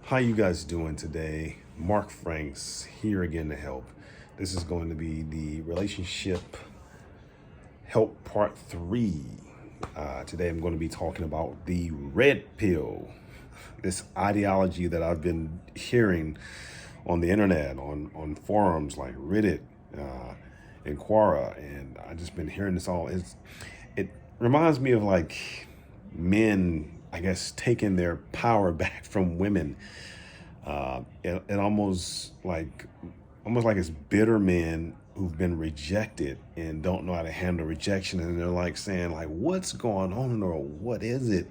How you guys doing today? Mark Franks here again to help. This is going to be the relationship help part 3. Today I'm going to be talking about the red pill. This ideology that I've been hearing on the internet, on forums like Reddit and Quora, and I just been hearing this all. It reminds me of like men, I guess, taking their power back from women. It almost like it's bitter men who've been rejected and don't know how to handle rejection, and they're like saying like, "What's going on?" or "What is it?"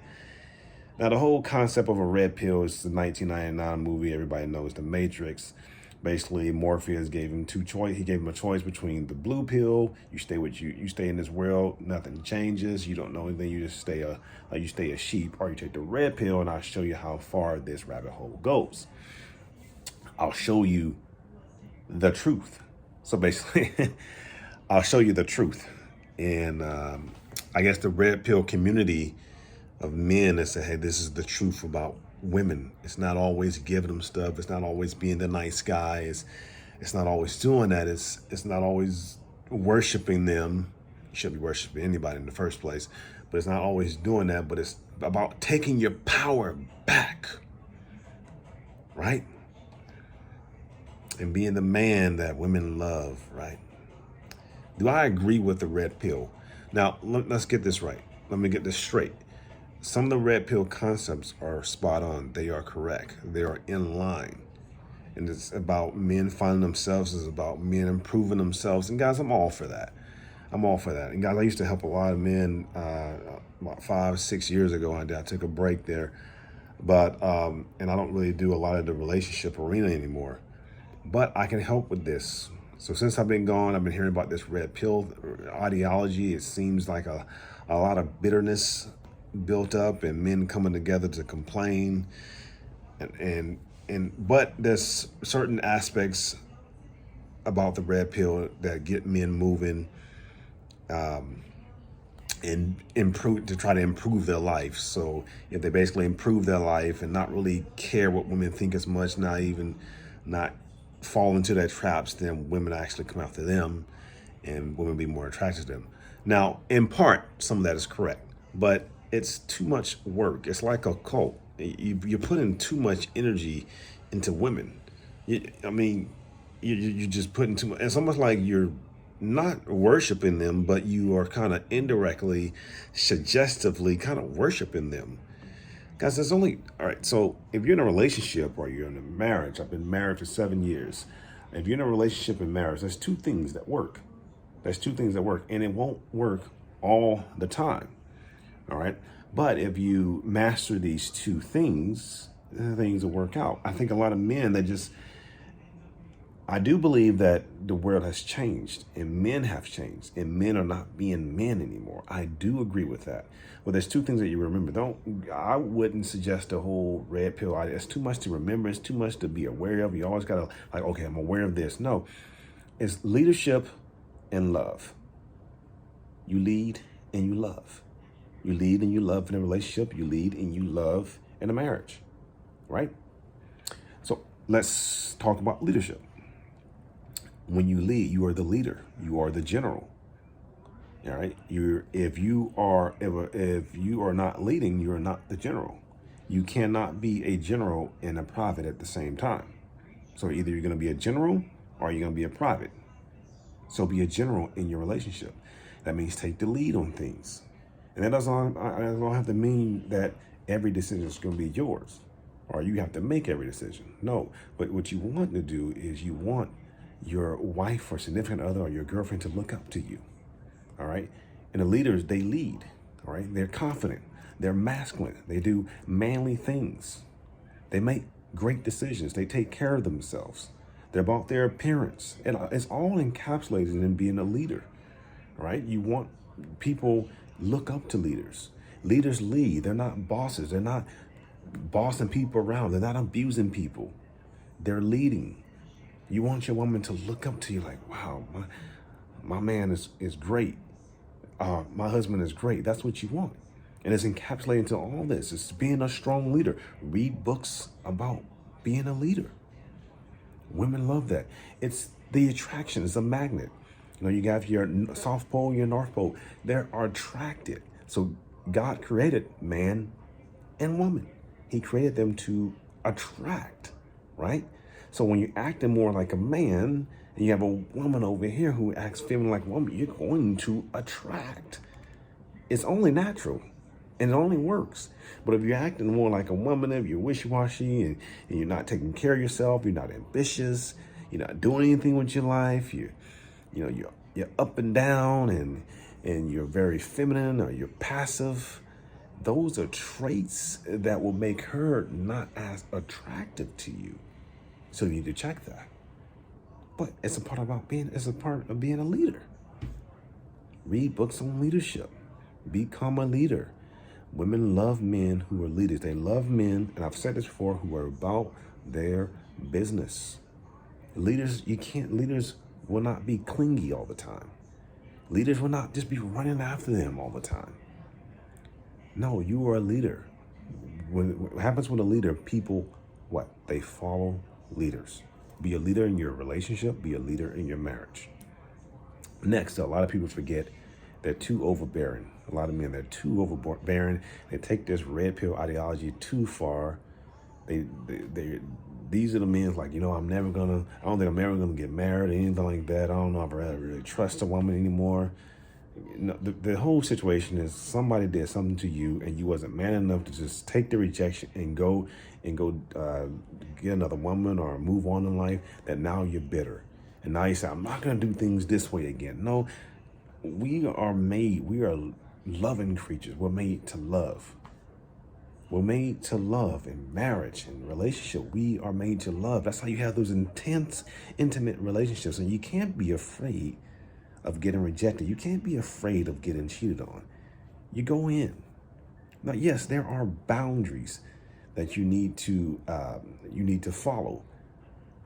Now, the whole concept of a red pill is the 1999 movie. Everybody knows The Matrix. Basically, Morpheus gave him two choice. He gave him a choice between the blue pill. You stay in this world. Nothing changes. You don't know anything. You just stay a sheep. Or you take the red pill, and I'll show you how far this rabbit hole goes. I'll show you the truth. So basically, I'll show you the truth. And I guess the red pill community of men that say, hey, this is the truth about women. It's not always giving them stuff. It's not always being the nice guy. It's not always doing that. It's not always worshiping them. You shouldn't be worshiping anybody in the first place, but it's not always doing that. But it's about taking your power back, right? And being the man that women love, right? Do I agree with the red pill? Now, let's get this right. Let me get this straight. Some of the red pill concepts are spot on. They are correct. They are in line. And it's about men finding themselves. It's about men improving themselves. And guys, I'm all for that. I'm all for that. And guys, I used to help a lot of men about 5-6 years ago. I took a break there. But, and I don't really do a lot of the relationship arena anymore. But I can help with this. So since I've been gone, I've been hearing about this red pill ideology. It seems like a lot of bitterness built up and men coming together to complain but there's certain aspects about the red pill that get men moving and improve to try to improve their life. So if they basically improve their life and not really care what women think as much, not fall into their traps, then women actually come after them and women be more attracted to them. Now, in part, some of that is correct, but it's too much work. It's like a cult. You're putting too much energy into women. You're just putting too much. It's almost like you're not worshiping them, but you are kind of indirectly, suggestively kind of worshiping them. Guys, there's only, all right, so if you're in a relationship or you're in a marriage, I've been married for 7 years. If you're in a relationship and marriage, there's two things that work. And it won't work all the time. All right. But if you master these two things, things will work out. I think a lot of men I do believe that the world has changed and men have changed and men are not being men anymore. I do agree with that. Well, there's two things that you remember. I wouldn't suggest the whole red pill idea. It's too much to remember. It's too much to be aware of. You always got to like, okay, I'm aware of this. No, it's leadership and love. You lead and you love. You lead and you love in a relationship. You lead and you love in a marriage, right? So let's talk about leadership. When you lead, you are the leader. You are the general. All right. If you are not leading, you are not the general. You cannot be a general and a private at the same time. So either you're going to be a general or you're going to be a private. So be a general in your relationship. That means take the lead on things. And that doesn't have to mean that every decision is going to be yours or you have to make every decision. No, but what you want to do is you want your wife or significant other or your girlfriend to look up to you. All right. And the leaders, they lead. All right. They're confident. They're masculine. They do manly things. They make great decisions. They take care of themselves. They're about their appearance. And it's all encapsulated in being a leader. All right. You want people look up to leaders. Leaders lead. They're not bosses. They're not bossing people around. They're not abusing people. They're leading. You want your woman to look up to you like, wow, my man is great. My husband is great. That's what you want. And it's encapsulated into all this. It's being a strong leader. Read books about being a leader. Women love that. It's the attraction. It's a magnet. You have your South Pole, your North Pole. They are attracted. So God created man and woman. He created them to attract, right? So when you're acting more like a man and you have a woman over here who acts feminine like a woman, you're going to attract. It's only natural and it only works. But if you're acting more like a woman, if you're wishy-washy and you're not taking care of yourself, you're not ambitious, you're not doing anything with your life, you're up and down and you're very feminine or you're passive, those are traits that will make her not as attractive to you. So you need to check that. But it's a part of being a leader. Read books on leadership. Become a leader. Women love men who are leaders. They love men, and I've said this before, who are about their business. Leaders will not be clingy all the time. Leaders will not just be running after them all the time. No, you are a leader. What happens with a leader, people, they follow leaders. Be a leader in your relationship, be a leader in your marriage. Next, a lot of people forget they're too overbearing. A lot of men, they're too overbearing. They take this red pill ideology too far. These are the men like, I don't think I'm ever gonna get married or anything like that. I don't know if I really trust a woman anymore. The whole situation is somebody did something to you and you wasn't man enough to just take the rejection and go get another woman or move on in life, that now you're bitter. And now you say, I'm not going to do things this way again. No, we are loving creatures. We're made to love. We're made to love in marriage and relationship. We are made to love. That's how you have those intense, intimate relationships. And you can't be afraid of getting rejected. You can't be afraid of getting cheated on. You go in. Now, yes, there are boundaries that you need to follow.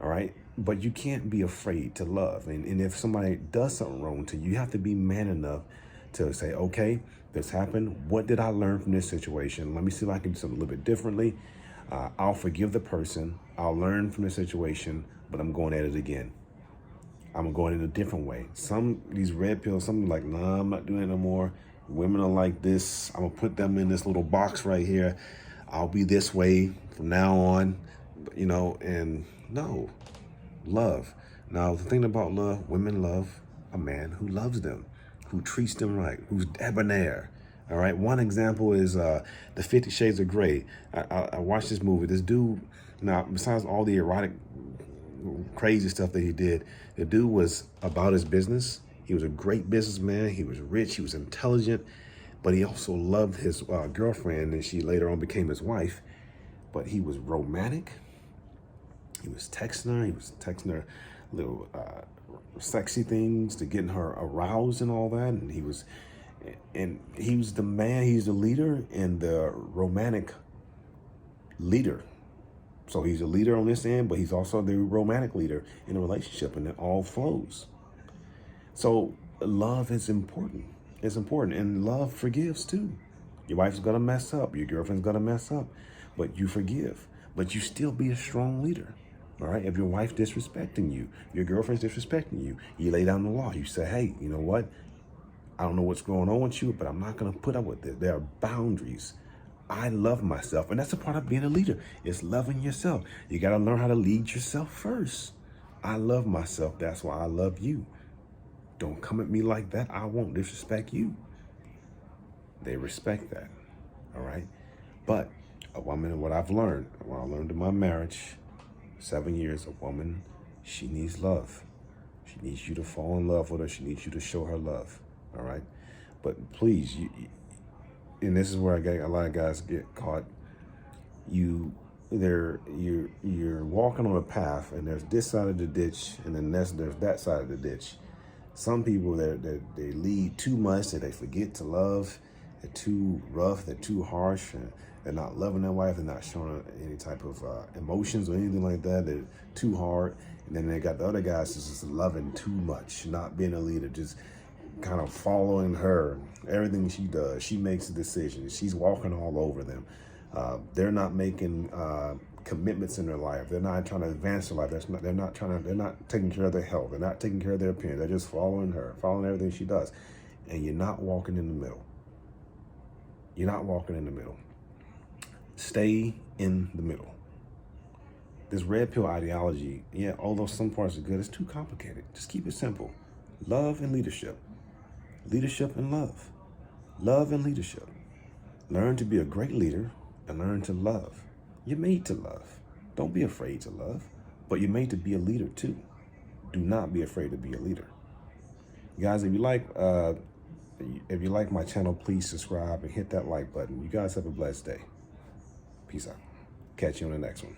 All right. But you can't be afraid to love. And if somebody does something wrong to you, you have to be man enough to say, okay, this happened. What did I learn from this situation? Let me see if I can do something a little bit differently. I'll forgive the person. I'll learn from the situation, but I'm going at it again. I'm going in a different way. These red pills, some like, nah, I'm not doing it no more. Women are like this. I'm gonna put them in this little box right here. I'll be this way from now on, and no, love. Now, the thing about love, women love a man who loves them, who treats them right, who's debonair. All right. One example is the 50 Shades of Grey. I watched this movie. This dude, now, besides all the erotic, crazy stuff that he did, the dude was about his business. He was a great businessman. He was rich. He was intelligent, but he also loved his girlfriend, and she later on became his wife. But he was romantic. He was texting her little sexy things to getting her aroused and all that. And he was the man. He's the leader and the romantic leader. So he's a leader on this end, but he's also the romantic leader in a relationship, and it all flows. So love is important. It's important, and love forgives too. Your wife's gonna mess up, your girlfriend's gonna mess up, but you forgive. But you still be a strong leader. All right. If your wife's disrespecting you, your girlfriend's disrespecting you, you lay down the law. You say, hey, you know what? I don't know what's going on with you, but I'm not gonna put up with it. There are boundaries. I love myself, and that's a part of being a leader. It's loving yourself. You got to learn how to lead yourself first. I love myself. That's why I love you. Don't come at me like that. I won't disrespect you. They respect that. All right. But a woman, what I learned in my marriage, 7 years, a woman, she needs love. She needs you to fall in love with her. She needs you to show her love. All right. But please, and this is where a lot of guys get caught. You're walking on a path, and there's this side of the ditch, and then there's that side of the ditch. Some people they lead too much, that they forget to love. They're too rough. They're too harsh. And they're not loving their wife. They're not showing any type of emotions or anything like that. They're too hard. And then they got the other guys just loving too much, not being a leader, just kind of following her. Everything she does, she makes a decision. She's walking all over them. They're not making commitments in their life. They're not trying to advance their life. They're not taking care of their health. They're not taking care of their appearance. They're just following her, following everything she does. And you're not walking in the middle. You're not walking in the middle. Stay in the middle. This red pill ideology, yeah, although some parts are good, it's too complicated. Just keep it simple. Love and leadership. Leadership and love. Love and leadership. Learn to be a great leader and learn to love. You're made to love. Don't be afraid to love, but you're made to be a leader too. Do not be afraid to be a leader. Guys, if you like my channel, please subscribe and hit that like button. You guys have a blessed day. Peace out. Catch you on the next one.